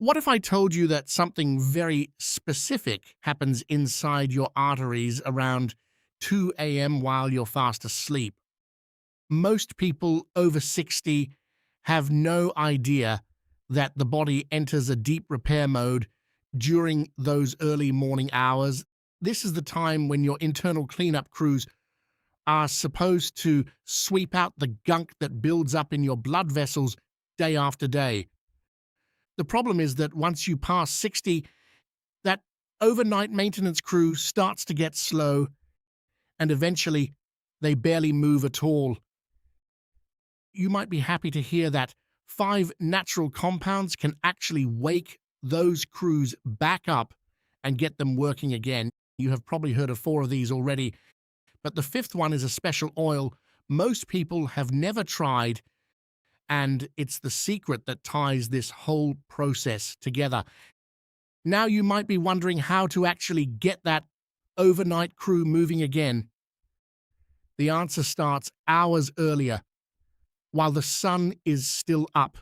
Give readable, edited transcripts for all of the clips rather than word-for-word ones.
What if I told you that something very specific happens inside your arteries around 2 a.m. while you're fast asleep? Most people over 60 have no idea that the body enters a deep repair mode during those early morning hours. This is the time when your internal cleanup crews are supposed to sweep out the gunk that builds up in your blood vessels day after day. The problem is that once you pass 60, that overnight maintenance crew starts to get slow, and eventually they barely move at all. You might be happy to hear that 5 natural compounds can actually wake those crews back up and get them working again. You have probably heard of 4 of these already, but the 5th one is a special oil most people have never tried, and it's the secret that ties this whole process together. Now you might be wondering how to actually get that overnight crew moving again. The answer starts hours earlier, while the sun is still up.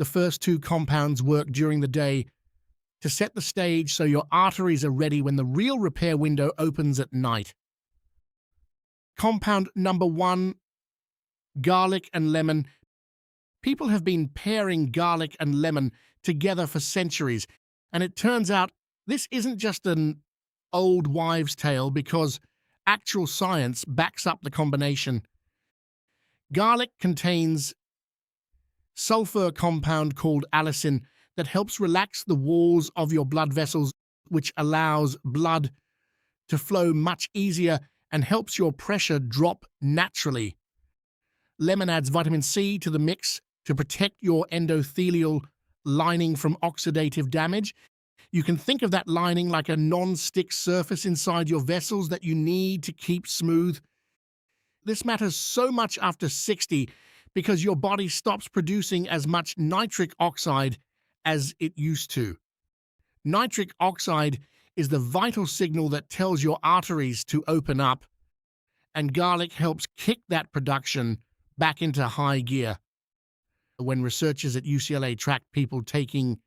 The first 2 compounds work during the day to set the stage so your arteries are ready when the real repair window opens at night. Compound number 1, garlic and lemon. People have been pairing garlic and lemon together for centuries, and it turns out this isn't just an old wives' tale because actual science backs up the combination. Garlic contains sulfur compound called allicin that helps relax the walls of your blood vessels, which allows blood to flow much easier and helps your pressure drop naturally. Lemon adds vitamin C to the mix to protect your endothelial lining from oxidative damage. You can think of that lining like a non-stick surface inside your vessels that you need to keep smooth. This matters so much after 60 because your body stops producing as much nitric oxide as it used to. Nitric oxide is the vital signal that tells your arteries to open up, and garlic helps kick that production back into high gear. When researchers at UCLA tracked people taking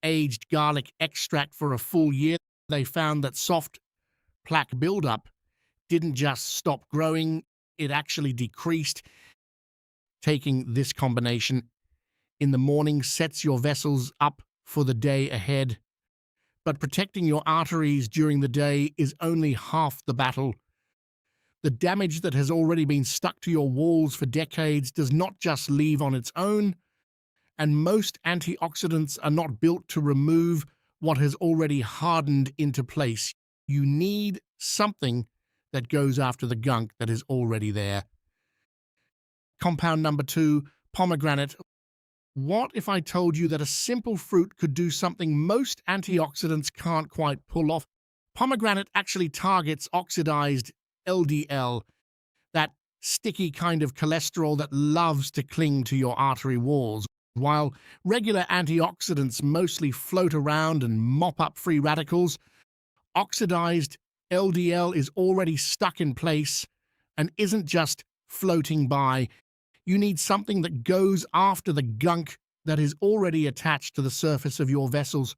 aged garlic extract for a full year, they found that soft plaque buildup didn't just stop growing, it actually decreased. Taking this combination in the morning sets your vessels up for the day ahead, but protecting your arteries during the day is only half the battle. The damage that has already been stuck to your walls for decades does not just leave on its own, and most antioxidants are not built to remove what has already hardened into place. You need something that goes after the gunk that is already there. Compound number 2, pomegranate. What if I told you that a simple fruit could do something most antioxidants can't quite pull off? Pomegranate actually targets oxidized LDL, that sticky kind of cholesterol that loves to cling to your artery walls. While regular antioxidants mostly float around and mop up free radicals, oxidized LDL is already stuck in place and isn't just floating by. You need something that goes after the gunk that is already attached to the surface of your vessels.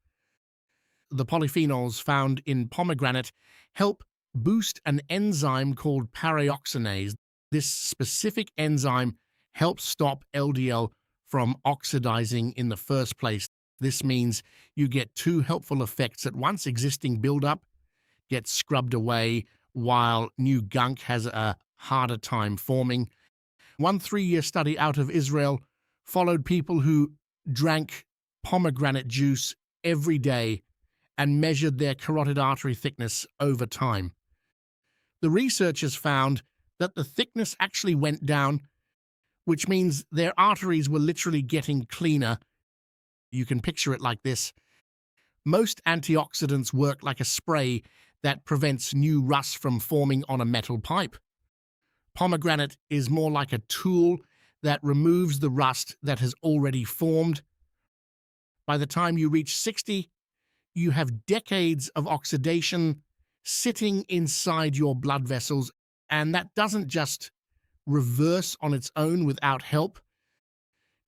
The polyphenols found in pomegranate help boost an enzyme called paraoxinase. This specific enzyme helps stop LDL from oxidizing in the first place. This means you get 2 helpful effects at once. Existing buildup gets scrubbed away while new gunk has a harder time forming. One 3-year study out of Israel followed people who drank pomegranate juice every day and measured their carotid artery thickness over time. The researchers found that the thickness actually went down, which means their arteries were literally getting cleaner. You can picture it like this. Most antioxidants work like a spray that prevents new rust from forming on a metal pipe. Pomegranate is more like a tool that removes the rust that has already formed. By the time you reach 60, you have decades of oxidation sitting inside your blood vessels, and that doesn't just reverse on its own without help.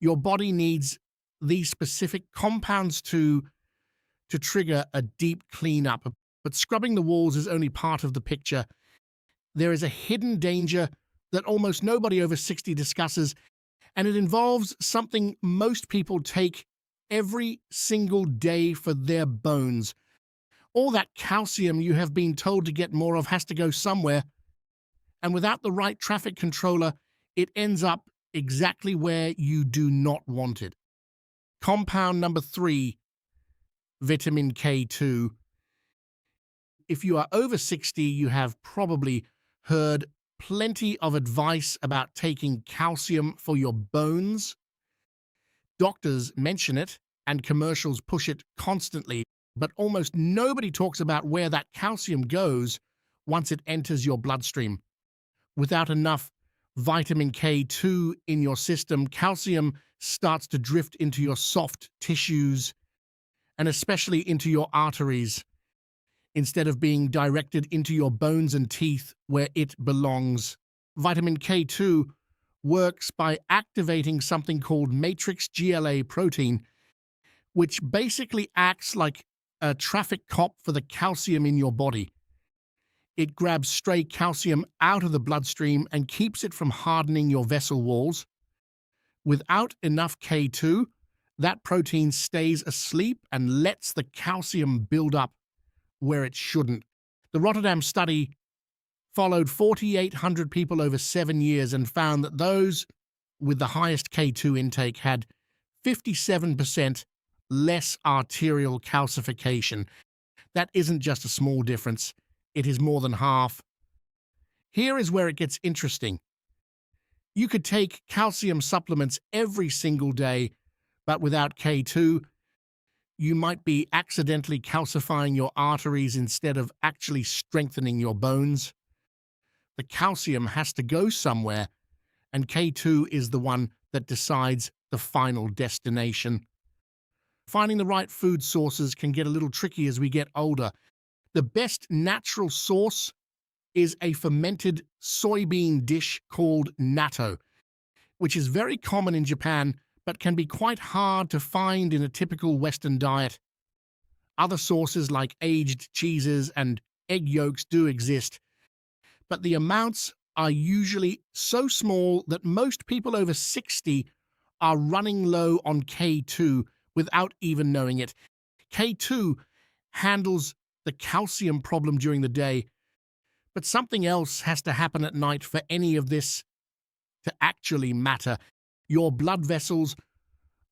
Your body needs these specific compounds to trigger a deep cleanup. But scrubbing the walls is only part of the picture. There is a hidden danger that almost nobody over 60 discusses, and it involves something most people take every single day for their bones. All that calcium you have been told to get more of has to go somewhere, and without the right traffic controller, it ends up exactly where you do not want it. Compound number 3, vitamin K2. If you are over 60, you have probably heard plenty of advice about taking calcium for your bones. Doctors mention it, and commercials push it constantly, but almost nobody talks about where that calcium goes once it enters your bloodstream. Without enough vitamin K2 in your system, calcium starts to drift into your soft tissues and especially into your arteries, instead of being directed into your bones and teeth where it belongs. Vitamin K2 works by activating something called matrix GLA protein, which basically acts like a traffic cop for the calcium in your body. It grabs stray calcium out of the bloodstream and keeps it from hardening your vessel walls. Without enough K2, that protein stays asleep and lets the calcium build up where it shouldn't. The Rotterdam study followed 4,800 people over 7 years and found that those with the highest K2 intake had 57% less arterial calcification. That isn't just a small difference, it is more than half. Here is where it gets interesting. You could take calcium supplements every single day, but without K2, you might be accidentally calcifying your arteries instead of actually strengthening your bones. The calcium has to go somewhere, and K2 is the one that decides the final destination. Finding the right food sources can get a little tricky as we get older. The best natural source is a fermented soybean dish called natto, which is very common in Japan but can be quite hard to find in a typical Western diet. Other sources like aged cheeses and egg yolks do exist, but the amounts are usually so small that most people over 60 are running low on K2 without even knowing it. K2 handles the calcium problem during the day, but something else has to happen at night for any of this to actually matter. Your blood vessels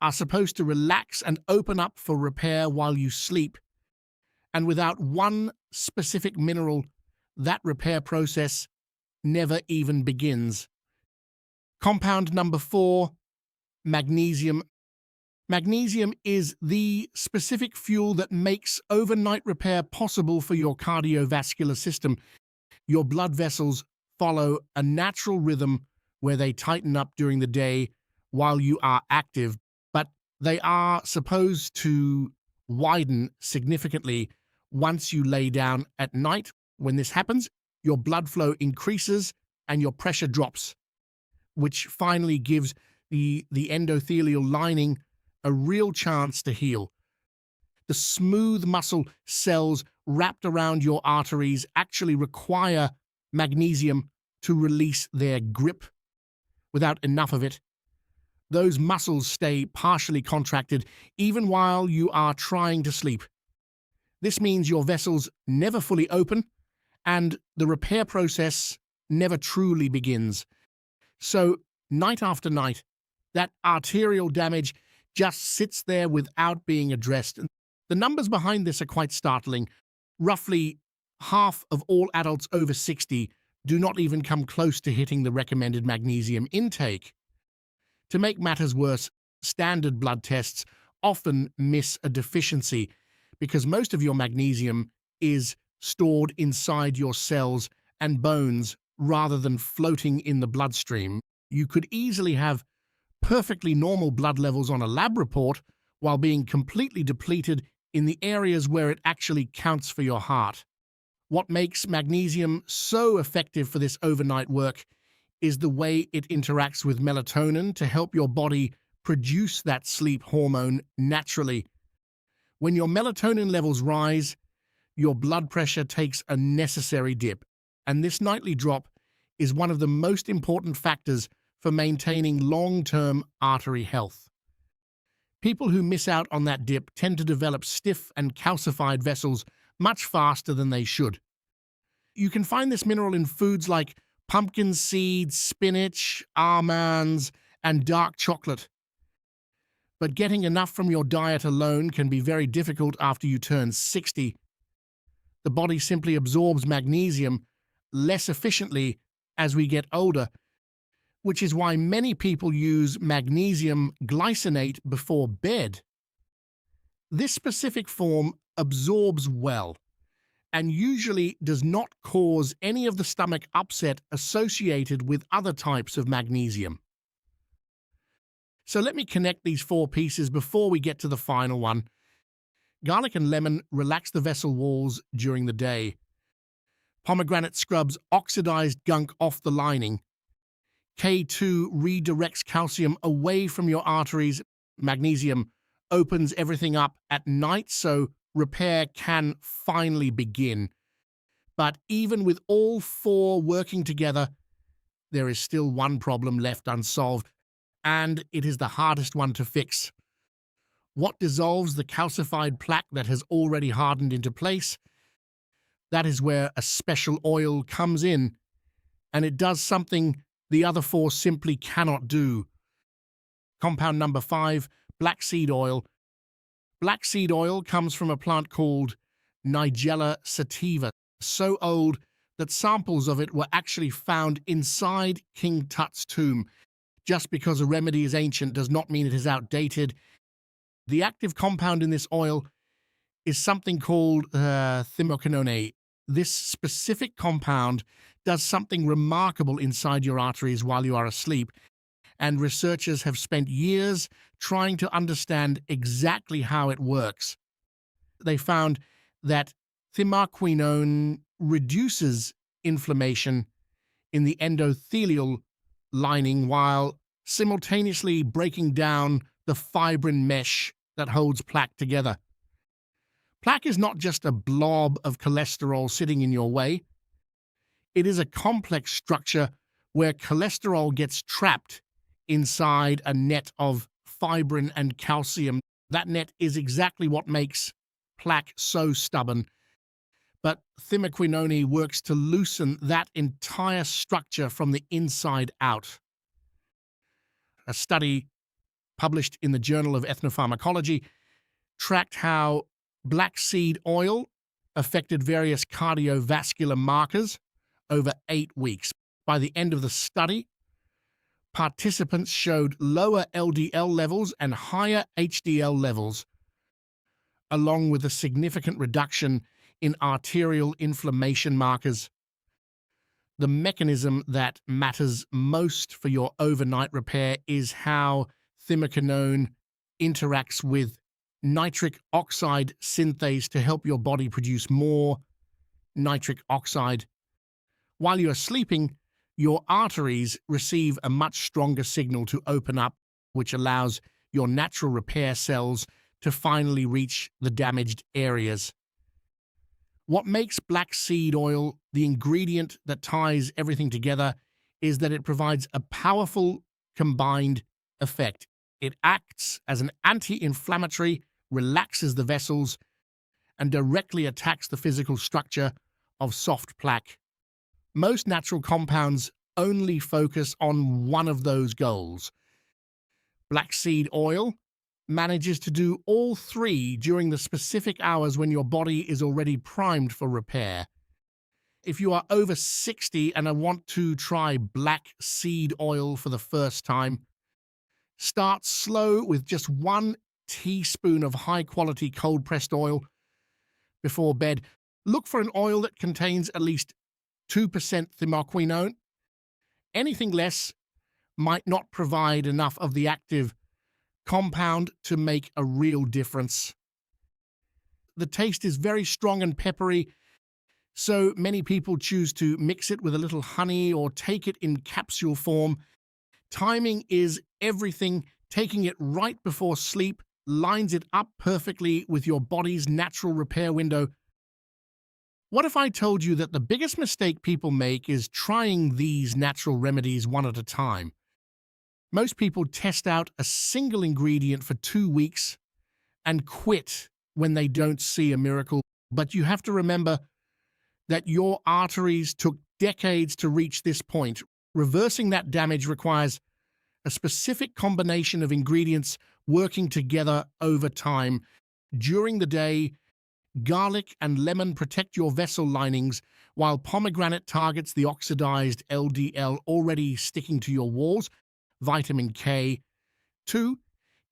are supposed to relax and open up for repair while you sleep, and without one specific mineral, that repair process never even begins. Compound number 4, magnesium. Magnesium is the specific fuel that makes overnight repair possible for your cardiovascular system. Your blood vessels follow a natural rhythm where they tighten up during the day while you are active, but they are supposed to widen significantly once you lay down at night. When this happens, your blood flow increases and your pressure drops, which finally gives the endothelial lining a real chance to heal. The smooth muscle cells wrapped around your arteries actually require magnesium to release their grip. Without enough of it, those muscles stay partially contracted even while you are trying to sleep. This means your vessels never fully open and the repair process never truly begins. So, night after night, that arterial damage just sits there without being addressed. The numbers behind this are quite startling. Roughly half of all adults over 60 do not even come close to hitting the recommended magnesium intake. To make matters worse, standard blood tests often miss a deficiency because most of your magnesium is stored inside your cells and bones rather than floating in the bloodstream. You could easily have perfectly normal blood levels on a lab report while being completely depleted in the areas where it actually counts for your heart. What makes magnesium so effective for this overnight work is the way it interacts with melatonin to help your body produce that sleep hormone naturally. When your melatonin levels rise, your blood pressure takes a necessary dip, and this nightly drop is one of the most important factors for maintaining long-term artery health. People who miss out on that dip tend to develop stiff and calcified vessels much faster than they should. You can find this mineral in foods like pumpkin seeds, spinach, almonds, and dark chocolate. But getting enough from your diet alone can be very difficult after you turn 60. The body simply absorbs magnesium less efficiently as we get older, which is why many people use magnesium glycinate before bed. This specific form absorbs well and usually does not cause any of the stomach upset associated with other types of magnesium. So let me connect these four pieces before we get to the final one. Garlic and lemon relax the vessel walls during the day. Pomegranate scrubs oxidized gunk off the lining. K2 redirects calcium away from your arteries. Magnesium opens everything up at night so repair can finally begin. But even with all four working together, there is still one problem left unsolved, and it is the hardest one to fix. What dissolves the calcified plaque that has already hardened into place? That is where a special oil comes in, and it does something the other four simply cannot do. Compound number 5, black seed oil. Black seed oil comes from a plant called Nigella sativa, so old that samples of it were actually found inside King Tut's tomb. Just because a remedy is ancient does not mean it is outdated. The active compound in this oil is something called thymoquine. This specific compound does something remarkable inside your arteries while you are asleep, and researchers have spent years trying to understand exactly how it works. They found that thymoquine reduces inflammation in the endothelial lining while simultaneously breaking down the fibrin mesh that holds plaque together. Plaque is not just a blob of cholesterol sitting in your way. It is a complex structure where cholesterol gets trapped inside a net of fibrin and calcium. That net is exactly what makes plaque so stubborn. But thymoquinone works to loosen that entire structure from the inside out. A study published in the Journal of Ethnopharmacology tracked how black seed oil affected various cardiovascular markers over 8 weeks. By the end of the study, participants showed lower LDL levels and higher HDL levels, along with a significant reduction in arterial inflammation markers. The mechanism that matters most for your overnight repair is how thymoquinone interacts with nitric oxide synthase to help your body produce more nitric oxide. While you are sleeping, your arteries receive a much stronger signal to open up, which allows your natural repair cells to finally reach the damaged areas. What makes black seed oil the ingredient that ties everything together is that it provides a powerful combined effect. It acts as an anti-inflammatory, relaxes the vessels, and directly attacks the physical structure of soft plaque. Most natural compounds only focus on one of those goals. Black seed oil manages to do all three during the specific hours when your body is already primed for repair. If you are over 60 and want to try black seed oil for the first time, start slow with just 1 teaspoon of high-quality cold-pressed oil before bed. Look for an oil that contains at least 2% thymoquinone. Anything less might not provide enough of the active compound to make a real difference. The taste is very strong and peppery, so many people choose to mix it with a little honey or take it in capsule form. Timing is everything. Taking it right before sleep lines it up perfectly with your body's natural repair window. What if I told you that the biggest mistake people make is trying these natural remedies one at a time? Most people test out a single ingredient for 2 weeks and quit when they don't see a miracle. But you have to remember that your arteries took decades to reach this point. Reversing that damage requires a specific combination of ingredients working together over time. During the day, garlic and lemon protect your vessel linings, while pomegranate targets the oxidized LDL already sticking to your walls. Vitamin K, 2,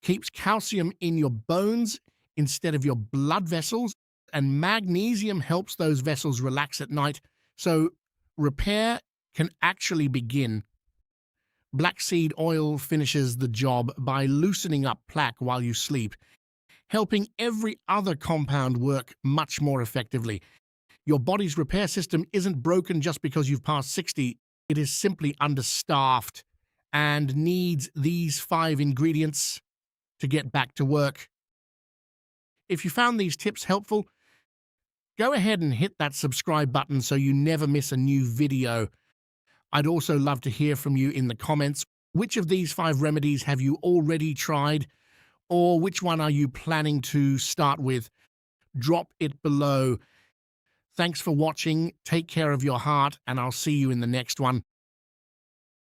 keeps calcium in your bones instead of your blood vessels, and magnesium helps those vessels relax at night, so repair can actually begin. Black seed oil finishes the job by loosening up plaque while you sleep, helping every other compound work much more effectively. Your body's repair system isn't broken just because you've passed 60. It is simply understaffed and needs these 5 ingredients to get back to work. If you found these tips helpful, go ahead and hit that subscribe button so you never miss a new video. I'd also love to hear from you in the comments. Which of these 5 remedies have you already tried, or which one are you planning to start with? Drop it below. Thanks for watching, take care of your heart, and I'll see you in the next one.